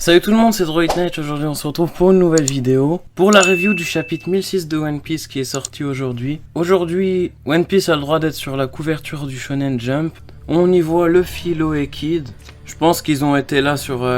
Salut tout le monde, c'est Droid Knight. Aujourd'hui on se retrouve pour une nouvelle vidéo pour la review du chapitre 1006 de One Piece qui est sorti aujourd'hui. Aujourd'hui, One Piece a le droit d'être sur la couverture du Shonen Jump. On y voit Luffy, Law et Kid. Je pense qu'ils ont été là sur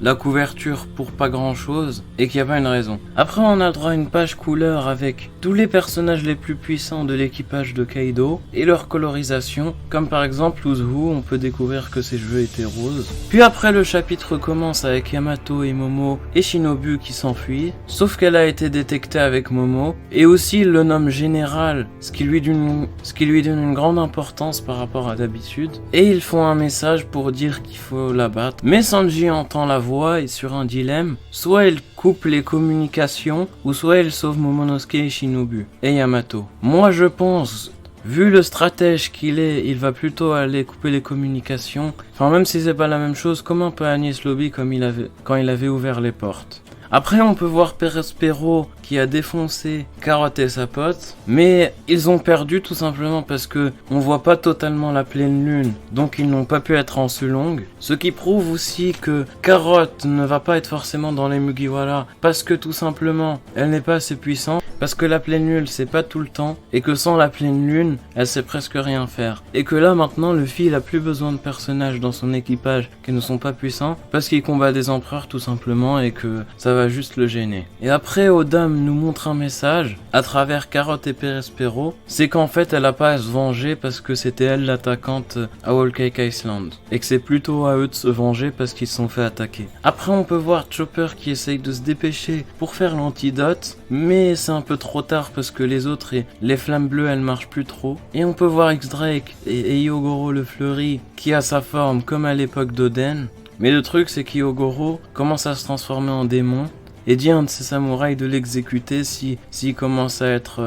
la couverture pour pas grand chose et qu'il n'y a pas une raison. Après on a le droit à une page couleur avec tous les personnages les plus puissants de l'équipage de Kaido et leur colorisation, comme par exemple Uzuhu, on peut découvrir que ses cheveux étaient roses. Puis après le chapitre commence avec Yamato et Momo et Shinobu qui s'enfuient, sauf qu'elle a été détectée avec Momo, et aussi il le nomme général, ce qui lui donne une grande importance par rapport à d'habitude, et ils font un message pour dire qu'il faut la battre. Mais Sanji entend la voix et sur un dilemme, soit il coupe les communications, ou soit il sauve Momonosuke et Shinobu et Yamato. Moi je pense, vu le stratège qu'il est, il va plutôt aller couper les communications. Enfin, même si c'est pas la même chose, comment peut Agnès Lobby quand il avait ouvert les portes? Après, on peut voir Perespero qui a défoncé Carotte et sa pote, mais ils ont perdu tout simplement parce que on voit pas totalement la pleine lune, donc ils n'ont pas pu être en Sulong. Ce qui prouve aussi que Carotte ne va pas être forcément dans les Mugiwara parce que tout simplement elle n'est pas assez puissante, parce que la pleine lune c'est pas tout le temps, et que sans la pleine lune elle sait presque rien faire. Et que là maintenant Luffy il a plus besoin de personnages dans son équipage qui ne sont pas puissants parce qu'il combat des empereurs tout simplement et que ça va juste le gêner. Et après Oda nous montre un message à travers Carotte et Perespero, c'est qu'en fait elle a pas à se venger parce que c'était elle l'attaquante à Whole Cake Island, et que c'est plutôt à eux de se venger parce qu'ils se sont fait attaquer. Après on peut voir Chopper qui essaye de se dépêcher pour faire l'antidote, mais c'est un peu trop tard parce que les autres et les flammes bleues elles marchent plus trop. Et on peut voir X-Drake et Hyogoro le fleuri qui a sa forme comme à l'époque d'Oden, mais le truc c'est qu'Hyogoro commence à se transformer en démon et dit à un de ses samouraïs de l'exécuter s'il commence à être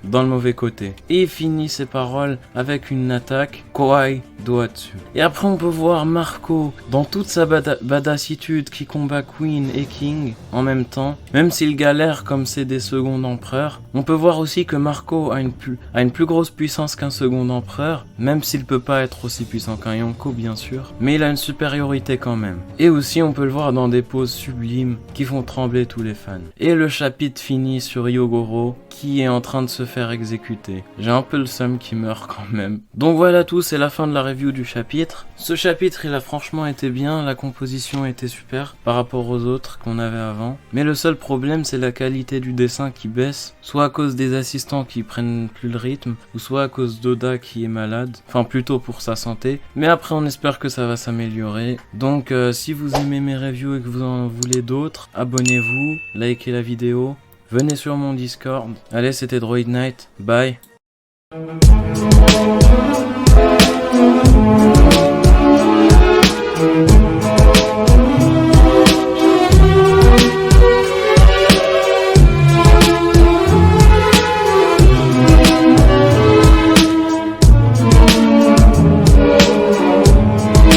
dans le mauvais côté. Et il finit ses paroles avec une attaque Kouai Doatsu. Et après on peut voir Marco dans toute sa badassitude qui combat Queen et King en même temps, même s'il galère comme c'est des secondes empereurs. On peut voir aussi que Marco a une plus grosse puissance qu'un second empereur, même s'il peut pas être aussi puissant qu'un Yonko bien sûr, mais il a une supériorité quand même. Et aussi on peut le voir dans des poses sublimes qui font trembler tous les fans. Et le chapitre finit sur Hyogoro qui est en train de se faire exécuter. J'ai un peu le seum qui meurt quand même. Donc voilà tout, c'est la fin de la review du chapitre. Ce chapitre il a franchement été bien, la composition était super par rapport aux autres qu'on avait avant. Mais le seul problème c'est la qualité du dessin qui baisse, soit à cause des assistants qui prennent plus le rythme, ou soit à cause d'Oda qui est malade, enfin plutôt pour sa santé. Mais après on espère que ça va s'améliorer. Donc si vous aimez mes reviews et que vous en voulez d'autres, abonnez-vous, likez la vidéo. Venez sur mon Discord. Allez, c'était Droid Knight. Bye.